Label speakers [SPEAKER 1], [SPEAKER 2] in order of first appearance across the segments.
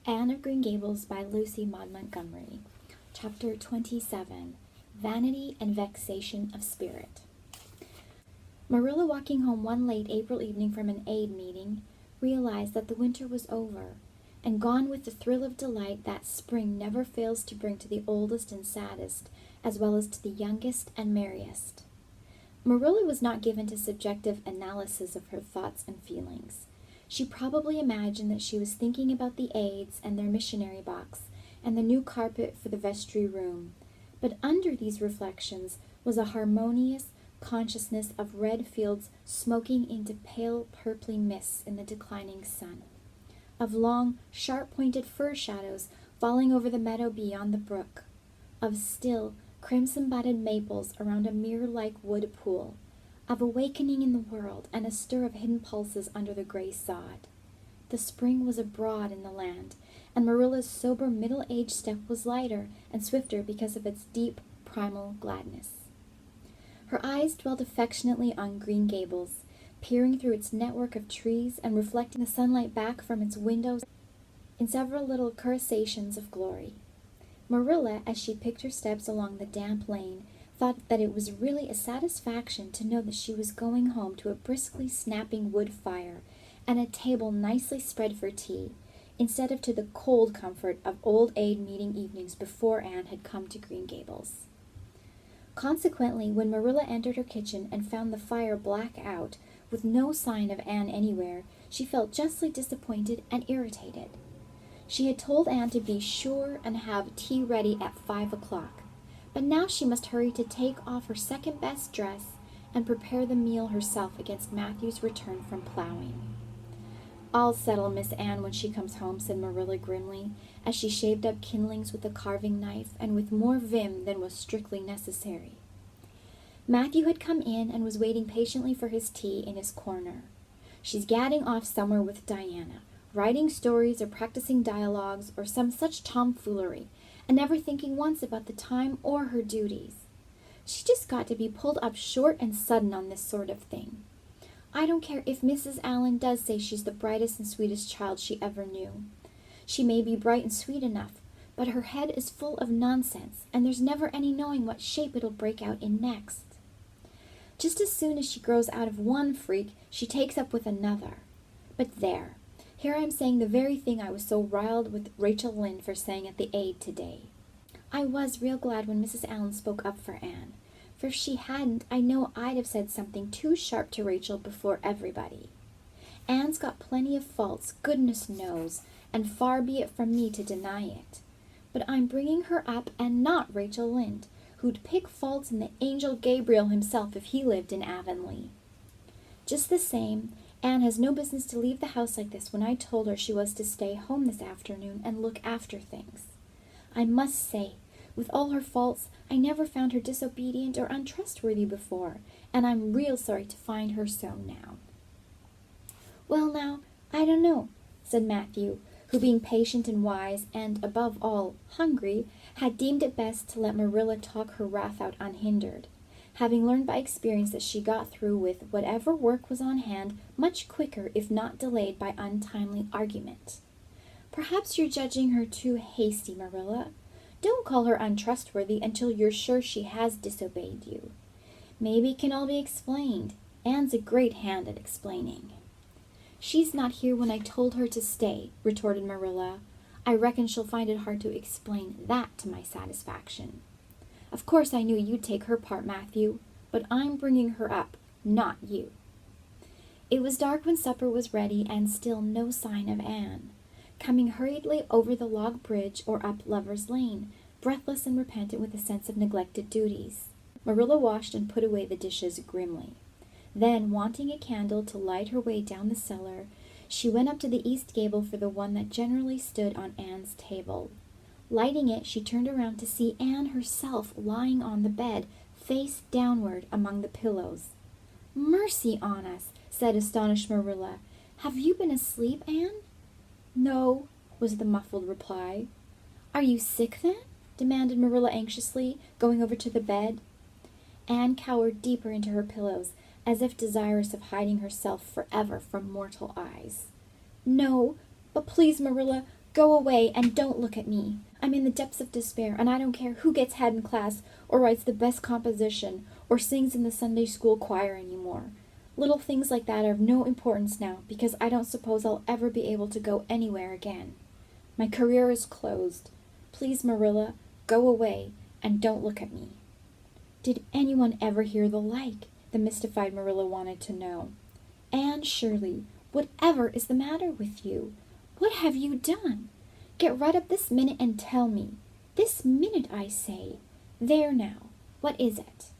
[SPEAKER 1] Anne of Green Gables by Lucy Maud Montgomery. Chapter 27, Vanity and Vexation of Spirit. Marilla, walking home one late April evening from an aid meeting, realized that the winter was over, and gone with the thrill of delight that spring never fails to bring to the oldest and saddest, as well as to the youngest and merriest. Marilla was not given to subjective analysis of her thoughts and feelings. She probably imagined that she was thinking about the aides and their missionary box and the new carpet for the vestry room. But under these reflections was a harmonious consciousness of red fields smoking into pale purply mists in the declining sun, of long, sharp-pointed fir shadows falling over the meadow beyond the brook, of still, crimson-budded maples around a mirror-like wood pool, of awakening in the world and a stir of hidden pulses under the gray sod. The spring was abroad in the land, and Marilla's sober middle-aged step was lighter and swifter because of its deep, primal gladness. Her eyes dwelt affectionately on Green Gables, peering through its network of trees and reflecting the sunlight back from its windows in several little crustaceans of glory. Marilla, as she picked her steps along the damp lane, thought that it was really a satisfaction to know that she was going home to a briskly snapping wood fire and a table nicely spread for tea, instead of to the cold comfort of old aid meeting evenings before Anne had come to Green Gables. Consequently, when Marilla entered her kitchen and found the fire black out, with no sign of Anne anywhere, she felt justly disappointed and irritated. She had told Anne to be sure and have tea ready at 5 o'clock. But now she must hurry to take off her second-best dress and prepare the meal herself against Matthew's return from plowing. "I'll settle Miss Anne when she comes home," said Marilla grimly, as she shaved up kindlings with a carving knife and with more vim than was strictly necessary. Matthew had come in and was waiting patiently for his tea in his corner. "She's gadding off somewhere with Diana, writing stories or practicing dialogues or some such tomfoolery, and never thinking once about the time or her duties. She just got to be pulled up short and sudden on this sort of thing. I don't care if Mrs. Allan does say she's the brightest and sweetest child she ever knew. She may be bright and sweet enough, but her head is full of nonsense, and there's never any knowing what shape it'll break out in next. Just as soon as she grows out of one freak, she takes up with another. But there, here I am saying the very thing I was so riled with Rachel Lynde for saying at the aid today. I was real glad when Mrs. Allan spoke up for Anne, for if she hadn't, I know I'd have said something too sharp to Rachel before everybody. Anne's got plenty of faults, goodness knows, and far be it from me to deny it. But I'm bringing her up and not Rachel Lynde, who'd pick faults in the angel Gabriel himself if he lived in Avonlea. Just the same, Anne has no business to leave the house like this when I told her she was to stay home this afternoon and look after things. I must say, with all her faults, I never found her disobedient or untrustworthy before, and I'm real sorry to find her so now." "Well now, I don't know," said Matthew, who, being patient and wise, and, above all, hungry, had deemed it best to let Marilla talk her wrath out unhindered, having learned by experience that she got through with whatever work was on hand much quicker if not delayed by untimely argument. "Perhaps you're judging her too hasty, Marilla. Don't call her untrustworthy until you're sure she has disobeyed you. Maybe it can all be explained. Anne's a great hand at explaining." "She's not here when I told her to stay," retorted Marilla. "I reckon she'll find it hard to explain that to my satisfaction. Of course I knew you'd take her part, Matthew, but I'm bringing her up, not you." It was dark when supper was ready, and still no sign of Anne. Coming hurriedly over the log bridge or up Lover's Lane, breathless and repentant with a sense of neglected duties, Marilla washed and put away the dishes grimly. Then, wanting a candle to light her way down the cellar, she went up to the east gable for the one that generally stood on Anne's table. Lighting it, she turned around to see Anne herself lying on the bed, face downward among the pillows. "Mercy on us," said astonished Marilla. "Have you been asleep, Anne?" "No," was the muffled reply. "Are you sick, then?" demanded Marilla anxiously, going over to the bed. Anne cowered deeper into her pillows, as if desirous of hiding herself forever from mortal eyes. "No, but please, Marilla, Go away and don't look at me. I'm in the depths of despair, and I don't care who gets head in class or writes the best composition or sings in the Sunday school choir anymore. Little things like that are of no importance now, because I don't suppose I'll ever be able to go anywhere again. My career is closed. Please, Marilla, go away and don't look at me." Did anyone ever hear the like? The mystified Marilla wanted to know. "Anne Shirley, whatever is the matter with you? What have you done? Get right up this minute and tell me. This minute, I say. There now, what is it?"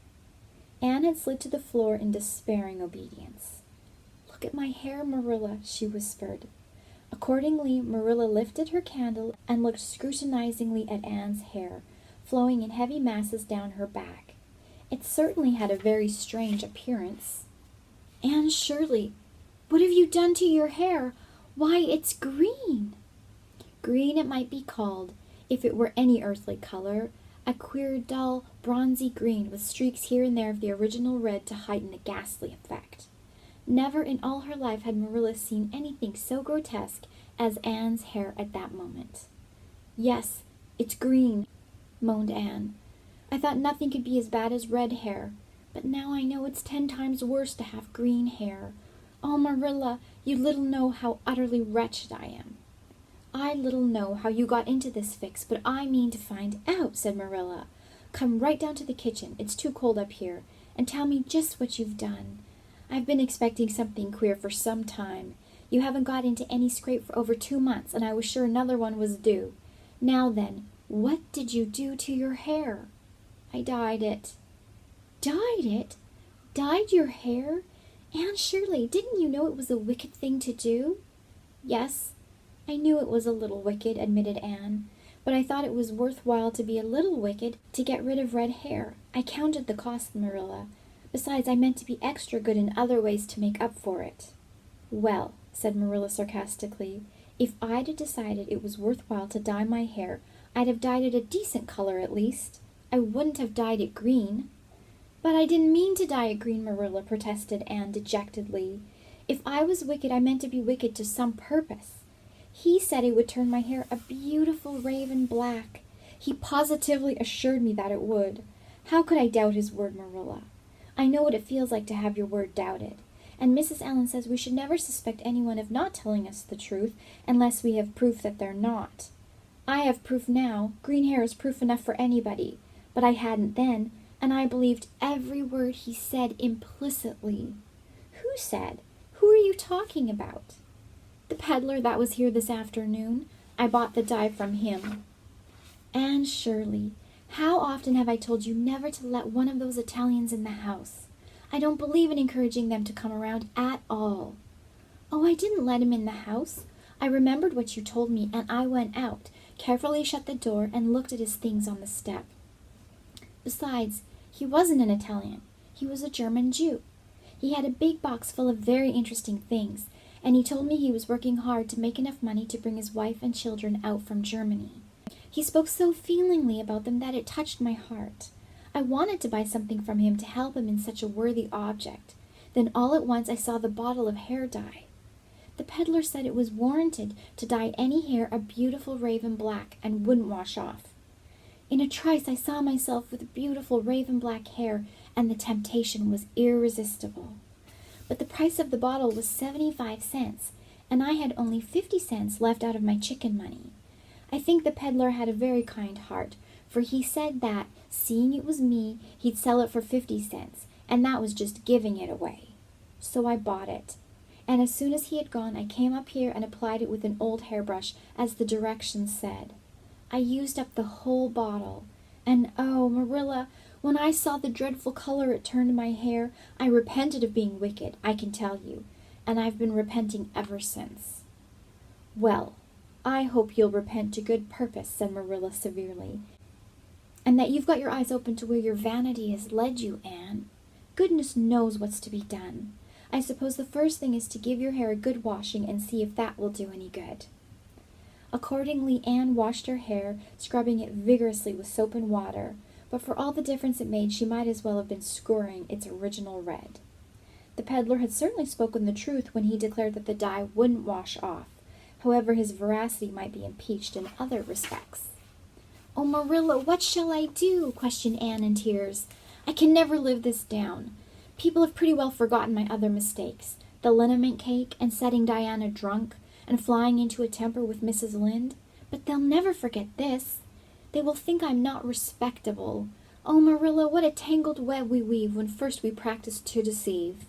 [SPEAKER 1] Anne had slid to the floor in despairing obedience. "Look at my hair, Marilla," she whispered. Accordingly, Marilla lifted her candle and looked scrutinizingly at Anne's hair, flowing in heavy masses down her back. It certainly had a very strange appearance. "Anne Shirley, what have you done to your hair? Why, it's green!" Green it might be called, if it were any earthly color, a queer, dull, bronzy green with streaks here and there of the original red to heighten the ghastly effect. Never in all her life had Marilla seen anything so grotesque as Anne's hair at that moment. "Yes, it's green," moaned Anne. "I thought nothing could be as bad as red hair, but now I know it's 10 times worse to have green hair. Oh, Marilla, you little know how utterly wretched I am." "I little know how you got into this fix, but I mean to find out," said Marilla. "Come right down to the kitchen, it's too cold up here, and tell me just what you've done. I've been expecting something queer for some time. You haven't got into any scrape for over 2 months, and I was sure another one was due. Now then, what did you do to your hair?" "I dyed it." "Dyed it? Dyed your hair? Anne Shirley, didn't you know it was a wicked thing to do?" "Yes, I knew it was a little wicked," admitted Anne, "but I thought it was worthwhile to be a little wicked to get rid of red hair. I counted the cost, Marilla. Besides, I meant to be extra good in other ways to make up for it." "Well," said Marilla sarcastically, "if I'd decided it was worthwhile to dye my hair, I'd have dyed it a decent color at least. I wouldn't have dyed it green." "But I didn't mean to dye it green, Marilla," protested Anne dejectedly. "If I was wicked, I meant to be wicked to some purpose. He said it would turn my hair a beautiful raven black. He positively assured me that it would. How could I doubt his word, Marilla? I know what it feels like to have your word doubted. And Mrs. Allan says we should never suspect anyone of not telling us the truth unless we have proof that they're not. I have proof now. Green hair is proof enough for anybody. But I hadn't then, and I believed every word he said implicitly." "Who said? Who are you talking about?" "The peddler that was here this afternoon. I bought the dye from him." "Anne Shirley, how often have I told you never to let one of those Italians in the house? I don't believe in encouraging them to come around at all." "Oh, I didn't let him in the house. I remembered what you told me, and I went out, carefully shut the door, and looked at his things on the step. Besides, he wasn't an Italian. He was a German Jew. He had a big box full of very interesting things, and he told me he was working hard to make enough money to bring his wife and children out from Germany. He spoke so feelingly about them that it touched my heart. I wanted to buy something from him to help him in such a worthy object. Then all at once I saw the bottle of hair dye. The peddler said it was warranted to dye any hair a beautiful raven black and wouldn't wash off. In a trice I saw myself with beautiful raven black hair, and the temptation was irresistible. But the price of the bottle was 75 cents, and I had only 50 cents left out of my chicken money. I think the peddler had a very kind heart, for he said that, seeing it was me, he'd sell it for 50 cents, and that was just giving it away. So I bought it, and as soon as he had gone, I came up here and applied it with an old hairbrush, as the directions said. I used up the whole bottle, and oh, Marilla, when I saw the dreadful color it turned my hair, I repented of being wicked, I can tell you, and I've been repenting ever since." "Well, I hope you'll repent to good purpose," said Marilla severely, "and that you've got your eyes open to where your vanity has led you, Anne. Goodness knows what's to be done. I suppose the first thing is to give your hair a good washing and see if that will do any good." Accordingly, Anne washed her hair, scrubbing it vigorously with soap and water, but for all the difference it made, she might as well have been scouring its original red. The peddler had certainly spoken the truth when he declared that the dye wouldn't wash off, However, his veracity might be impeached in other respects. "Oh, Marilla, what shall I do?" questioned Anne in tears. "I can never live this down. People have pretty well forgotten my other mistakes, the liniment cake and setting Diana drunk and flying into a temper with Mrs. Lynde. But they'll never forget this. They will think I'm not respectable. Oh, Marilla, what a tangled web we weave when first we practice to deceive."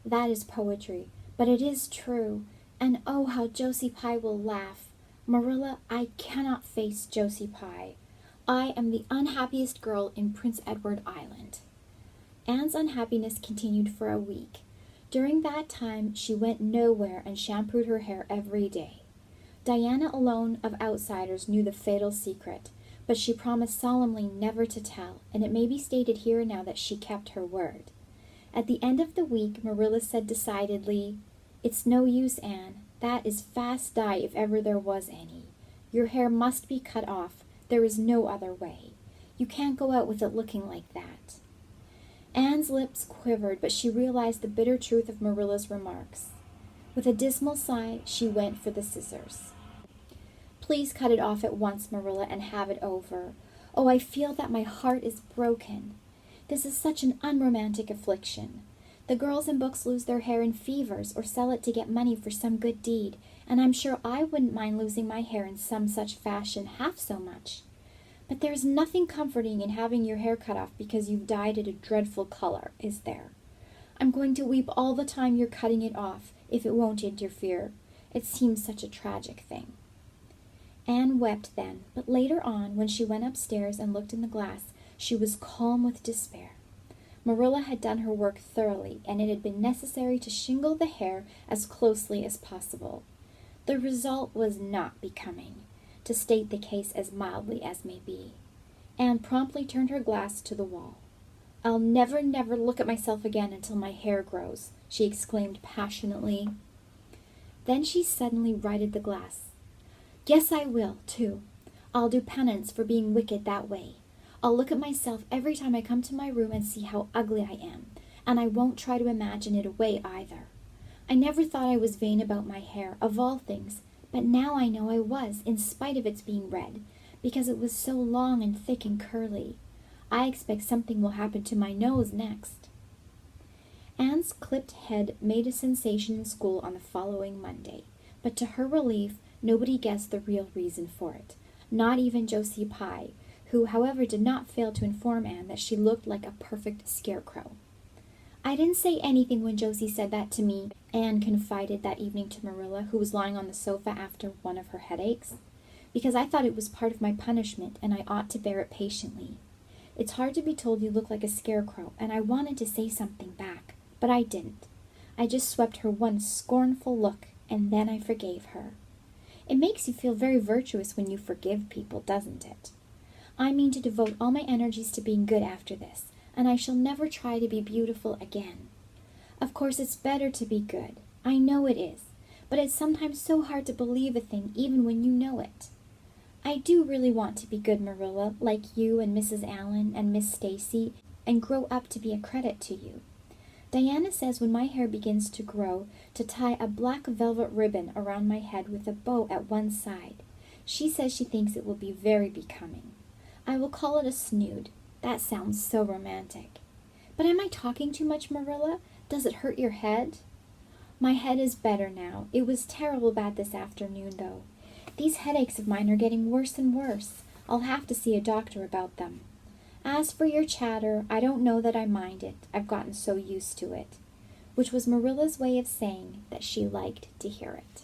[SPEAKER 1] That is poetry, but it is true. And oh, how Josie Pye will laugh. Marilla, I cannot face Josie Pye. I am the unhappiest girl in Prince Edward Island. Anne's unhappiness continued for a week. During that time, she went nowhere and shampooed her hair every day. Diana alone of outsiders knew the fatal secret, but she promised solemnly never to tell, and it may be stated here and now that she kept her word. At the end of the week, Marilla said decidedly, "It's no use, Anne. That is fast dye if ever there was any. Your hair must be cut off. There is no other way. You can't go out with it looking like that." Anne's lips quivered, but she realized the bitter truth of Marilla's remarks. With a dismal sigh, she went for the scissors. "Please cut it off at once, Marilla, and have it over. Oh, I feel that my heart is broken. This is such an unromantic affliction. The girls in books lose their hair in fevers or sell it to get money for some good deed, and I'm sure I wouldn't mind losing my hair in some such fashion half so much. But there is nothing comforting in having your hair cut off because you've dyed it a dreadful color, is there? I'm going to weep all the time you're cutting it off, if it won't interfere. It seems such a tragic thing." Anne wept then, but later on, when she went upstairs and looked in the glass, she was calm with despair. Marilla had done her work thoroughly, and it had been necessary to shingle the hair as closely as possible. The result was not becoming, to state the case as mildly as may be. Anne promptly turned her glass to the wall. "I'll never look at myself again until my hair grows," she exclaimed passionately. Then she suddenly righted the glass. "Yes, I will, too. I'll do penance for being wicked that way. I'll look at myself every time I come to my room and see how ugly I am, and I won't try to imagine it away either. I never thought I was vain about my hair, of all things, but now I know I was, in spite of its being red, because it was so long and thick and curly. I expect something will happen to my nose next." Anne's clipped head made a sensation in school on the following Monday, but to her relief, nobody guessed the real reason for it, not even Josie Pye, who, however, did not fail to inform Anne that she looked like a perfect scarecrow. "I didn't say anything when Josie said that to me," Anne confided that evening to Marilla, who was lying on the sofa after one of her headaches, "because I thought it was part of my punishment and I ought to bear it patiently. It's hard to be told you look like a scarecrow, and I wanted to say something back, but I didn't. I just swept her one scornful look, and then I forgave her. It makes you feel very virtuous when you forgive people, doesn't it? I mean to devote all my energies to being good after this, and I shall never try to be beautiful again. Of course, it's better to be good. I know it is, but it's sometimes so hard to believe a thing even when you know it. I do really want to be good, Marilla, like you and Mrs. Allen and Miss Stacy, and grow up to be a credit to you. Diana says when my hair begins to grow, to tie a black velvet ribbon around my head with a bow at one side. She says she thinks it will be very becoming. I will call it a snood. That sounds so romantic. But am I talking too much, Marilla? Does it hurt your head? My head is better now. It was terrible bad this afternoon, though. These headaches of mine are getting worse and worse. I'll have to see a doctor about them. As for your chatter, I don't know that I mind it. I've gotten so used to it. Which was Marilla's way of saying that she liked to hear it.